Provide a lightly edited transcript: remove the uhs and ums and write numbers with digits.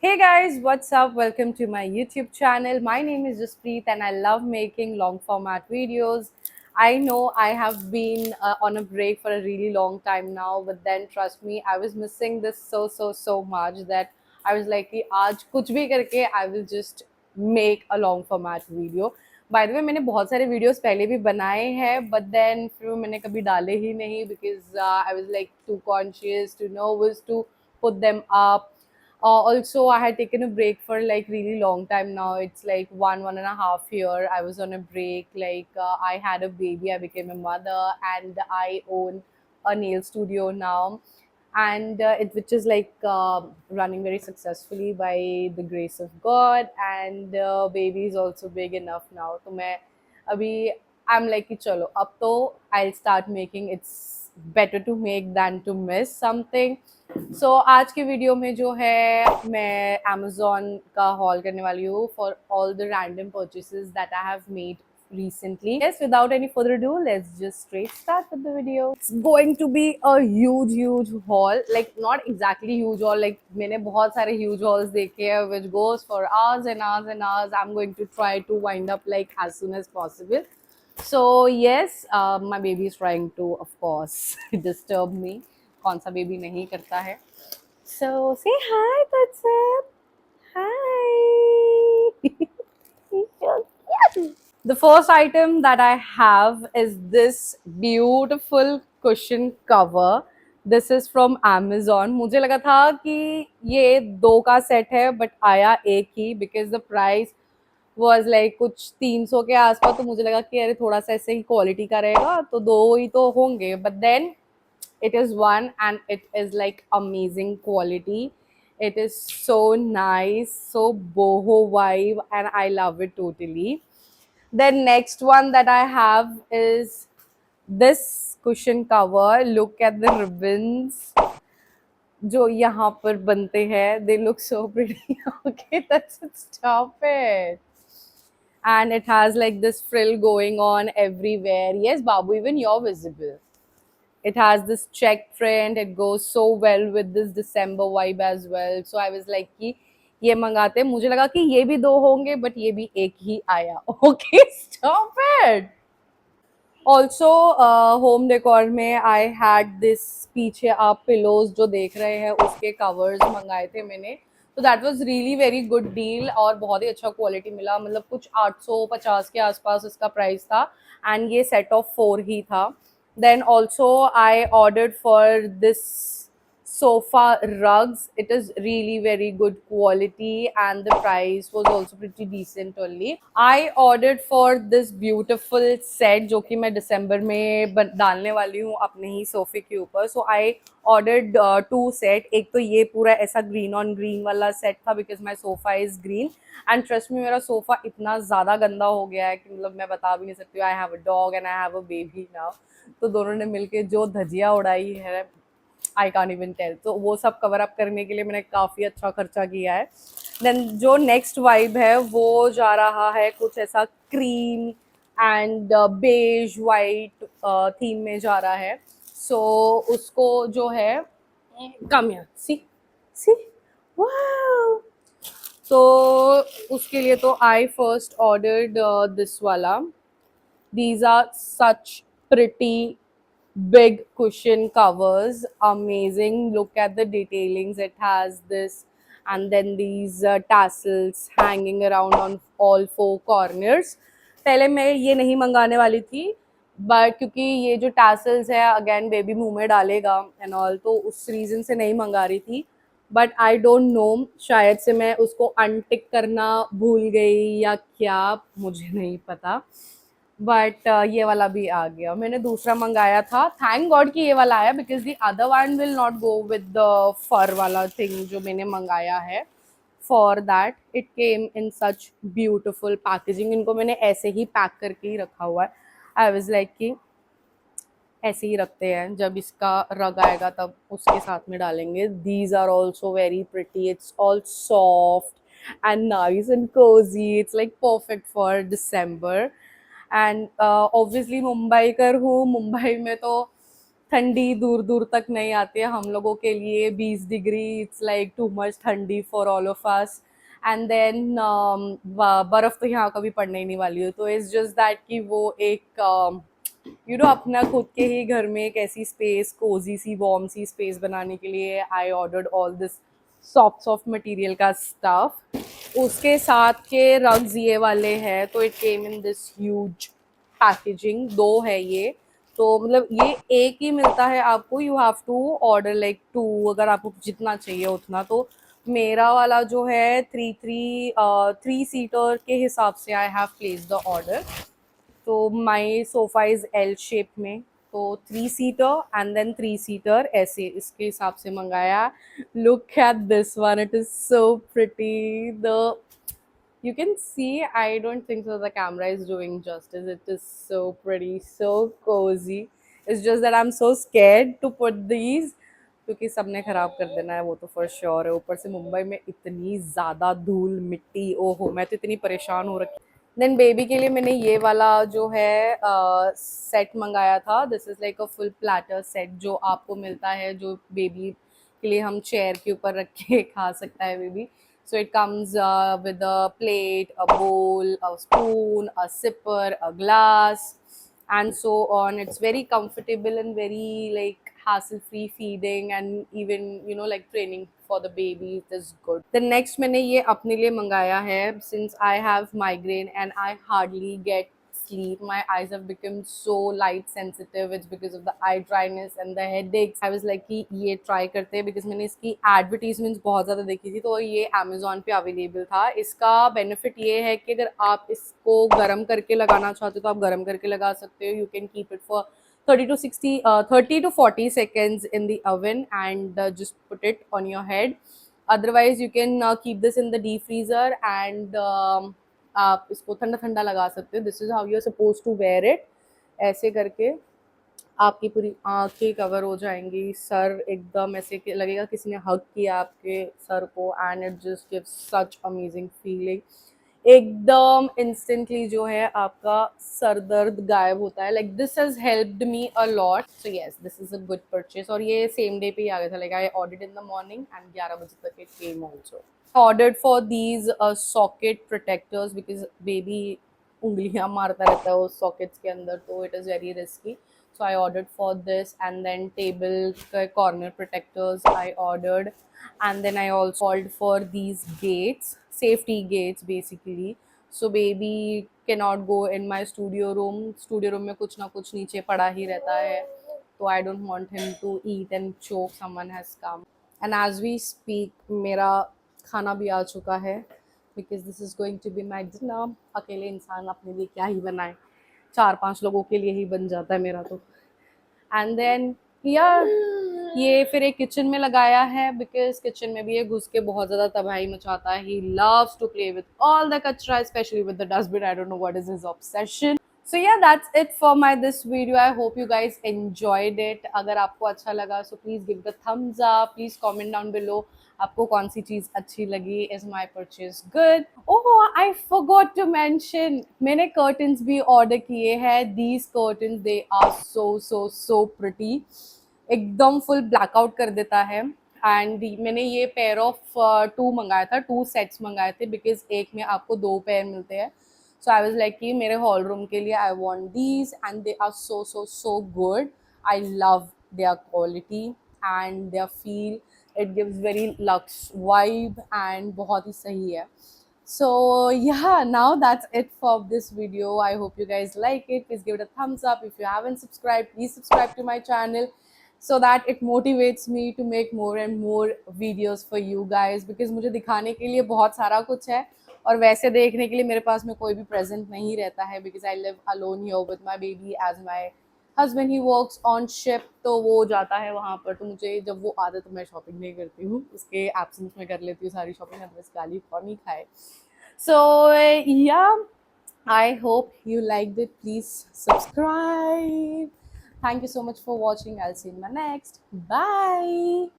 Hey guys, what's up? Welcome to my YouTube channel. My name is Jaspreet and I love making long format videos. I know I have been on a break for a really long time now, but then trust me, I was missing this so much that I was like, कि आज कुछ भी करके I will just make a long format video. By the way, मैंने बहुत सारे videos पहले भी बनाए हैं, but then फिर मैंने कभी डाले ही नहीं because I was like too conscious, too nervous to put them up. Also, I had taken a break for like really long time now. It's like one and a half year. I was on a break. I had a baby. I became a mother, and I own a nail studio now, and which is running very successfully by the grace of God. And baby is also big enough now. So मैं अभी I'm like कि चलो अब तो I'll start making. It's better to make than to miss something. सो आज की video में जो है मैं अमेजोन का हॉल करने वाली हूँ for all the random purchases that I have made recently. Yes, without any further ado, let's just straight start with the video. It's going to be a huge haul. Like not exactly huge haul. Like मैंने बहुत सारे huge hauls देखे हैं, which goes for hours and hours and hours. I'm going to try to wind up like as soon as possible. So yes, my baby is trying to, of course, disturb me. कौन सा baby नहीं करता है. So say hi, Tatsum. Hi. The first item that I have is this beautiful cushion cover. This is from Amazon. मुझे लगा था कि ये दो का सेट है बट आया एक ही because the price was like कुछ 300 के आसपास. तो मुझे लगा कि अरे थोड़ा सा ऐसे ही क्वालिटी का रहेगा तो दो ही तो होंगे. But then it is one and it is like amazing quality. It is so nice, so boho vibe, and I love it totally. The next one that I have is this cushion cover. Look at the ribbons जो यहाँ पर बनते हैं. They look so pretty. Okay, that's it. Stop it. And it has like this frill going on everywhere. Yes, Babu, even you're visible. It has this check print. It goes so well with this December vibe as well. So I was like कि ये मंगाते हैं. मुझे लगा कि ये भी दो होंगे but ये भी एक ही आया. Okay, stop it. Also, home decor में आई हैड दिस पीछे आप पिलोज जो देख रहे हैं उसके कवर्स मंगाए थे मैंने. तो that was really very good deal और बहुत ही अच्छा क्वालिटी मिला. मतलब कुछ 850 के आसपास इसका प्राइस था एंड ये सेट ऑफ 4 ही था. Then also I ordered for this sofa rugs. It is really very good quality and the price was also pretty decent only. I ordered for this beautiful set जो कि मैं दिसंबर में डालने वाली हूँ अपने ही सोफे के ऊपर. So I ordered two set. एक तो ये पूरा ऐसा green on green वाला set था because my sofa is green and trust me मेरा सोफा इतना ज़्यादा गंदा हो गया है कि मतलब मैं बता भी नहीं सकती हूँ. I have a dog and I have a baby now. तो दोनों ने मिलके जो धजिया उड़ाई है आई कांट इवन टेल. तो वो सब कवर अप करने के लिए मैंने काफ़ी अच्छा खर्चा किया है. देन जो नेक्स्ट वाइब है वो जा रहा है कुछ ऐसा cream and beige white theme में जा रहा है. सो उसको जो है कम यार सी सी वाओ. तो उसके लिए तो आई फर्स्ट ऑर्डर्ड दिस वाला. These are such pretty big cushion covers. Amazing. Look at the detailings. It has this and then these tassels hanging around on all four corners. पहले मैं ये नहीं मंगाने वाली थी बट क्योंकि ये जो टैसल्स है अगेन बेबी मुंह में डालेगा एंड ऑल तो उस रीज़न से नहीं मंगा रही थी. बट आई डोंट नो शायद से मैं उसको अनटिक करना भूल गई या क्या मुझे नहीं पता. बट ये वाला भी आ गया. मैंने दूसरा मंगाया था. थैंक गॉड कि ये वाला आया because the other one will not go with the fur वाला थिंग जो मैंने मंगाया है. For that it came in such beautiful packaging. इनको मैंने ऐसे ही पैक करके ही रखा हुआ है. आई वाज लाइक कि ऐसे ही रखते हैं जब इसका रग आएगा तब उसके साथ में डालेंगे. These are also very pretty. It's all soft and nice and cozy. It's like perfect for December. And obviously Mumbai कर हूँ. मुंबई में तो ठंडी दूर दूर तक नहीं आती है हम लोगों के लिए। 20 degree it's like too much ठंडी for all of us. And then बर्फ तो यहाँ कभी पड़ने ही नहीं वाली हो, तो इट्स जस्ट दैट कि वो एक अपना खुद के ही घर में एक ऐसी स्पेस, कोजी सी वार्म सी स्पेस बनाने के लिए I ordered all this soft soft material का स्टफ। उसके साथ के रग्स ये वाले हैं, तो it came in this huge packaging, 2 है ये। तो मतलब ये एक ही मिलता है आपको, you have to order like 2 अगर आपको जितना चाहिए उतना। तो मेरा वाला जो है 3 सीटर के हिसाब से I have place the order. तो माई सोफा इज एल शेप में, तो 3 सीटर एंड देन 3 सीटर ऐसे इसके हिसाब से मंगाया। Look at this one, it is so pretty. The you can see, I don't think so the camera is doing justice, it is so pretty, so cozy. It's just that I'm so scared to put these क्योंकि सबने खराब कर देना है वो तो for sure है। ऊपर से मुंबई में इतनी ज़्यादा धूल मिट्टी, ओहो मैं तो इतनी परेशान हो रखी। देन बेबी के लिए मैंने ये वाला जो है सेट मंगाया था। This is like a full platter set जो आपको मिलता है, जो बेबी के लिए हम चेयर के ऊपर रख के खा सकता है baby. So it comes with a plate, a bowl, a spoon, a sipper, a glass, and so on. It's very comfortable and very like hassle-free feeding, and even like training for the baby. It is good. The next मैंने ये अपने लिए मंगाया है, since I have migraine and I hardly get sleep. My eyes have become so light sensitive. It's because of the eye dryness and the headaches. I was like कि ये try करते हैं, because मैंने इसकी advertisements बहुत ज़्यादा देखी थी, तो ये Amazon पे अवेलेबल था। इसका बेनिफिट ये है कि अगर आप इसको गर्म करके लगाना चाहते हो तो आप गर्म करके लगा सकते हो। You can keep it for 30 to 40 seconds in the oven and just put it on your head. Otherwise you can keep this in the deep freezer and आप इसको ठंडा ठंडा लगा सकते हो। This is how you are suppose to wear it. ऐसे करके आपकी पूरी आंखें कवर हो जाएंगी, सर एकदम ऐसे लगेगा किसी ने हग किया आपके सर को, and it just gives such amazing feeling. एकदम इंस्टेंटली जो है आपका सर दर्द गायब होता है। Like this has helped me a lot, so yes this is a good purchase. और ये सेम डे पे ही आ गया था, like I ordered in the morning and 11 बजे तक it came also. Ordered for these socket protectors because baby उंगलियां मारता रहता है उस सॉकेट्स के अंदर, तो it is very risky. So I ordered for this, and then table corner protectors I ordered, and then I also called for these gates, safety gates basically. So baby cannot go in my studio room. Studio room में कुछ ना कुछ नीचे पड़ा ही रहता है, तो I don't want him to eat and choke. Someone has come, and as we speak मेरा खाना भी आ चुका है, because this is going to be my dinner. अकेले इंसान अपने लिए क्या ही बनाए, 4-5 लोगों के लिए ही बन जाता है मेरा तो। एंड देन ये फिर एक किचन में लगाया है, बिकॉज किचन में भी ये घुस के बहुत ज़्यादा तबाही मचाता है। ही loves to play with all the कचरा, specially with the dustbin. I don't know what is his obsession. So yeah, that's it for my this video. I hope you guys enjoyed it. अगर आपको अच्छा लगा so please give the thumbs up. Please comment down below आपको कौन सी चीज़ अच्छी लगी. Is my purchase good? Oh, I forgot to mention, मैंने curtains भी order किए हैं. These curtains, they are so pretty. एकदम full blackout कर देता है. एंड मैंने ये पेयर ऑफ 2 मंगाया था, 2 सेट्स मंगाए थे, बिकॉज एक में आपको 2 पेयर मिलते हैं। So I was like कि मेरे हॉल रूम के लिए I want these, and they are so good. I love their quality and their feel. It gives very luxe vibe and बहुत ही सही है। So yeah, now that's it for this video. I hope you guys like it. Please give it a thumbs up. If you haven't subscribed, please subscribe to my channel so that it motivates me to make more and more videos for you guys, because मुझे दिखाने के लिए बहुत सारा कुछ है और वैसे देखने के लिए मेरे पास में कोई भी प्रेजेंट नहीं रहता है, because I live alone here with my baby as my husband he works on ship, तो वो जाता है वहाँ पर, तो मुझे जब वो आता है तो मैं शॉपिंग नहीं करती हूँ, उसके एब्सेंस में कर लेती हूँ सारी शॉपिंग, अदरवाइज गाली कौन ही खाए। सो या, I hope you like it, please subscribe. Thank you so much for watching. I'll see you in my next. Bye.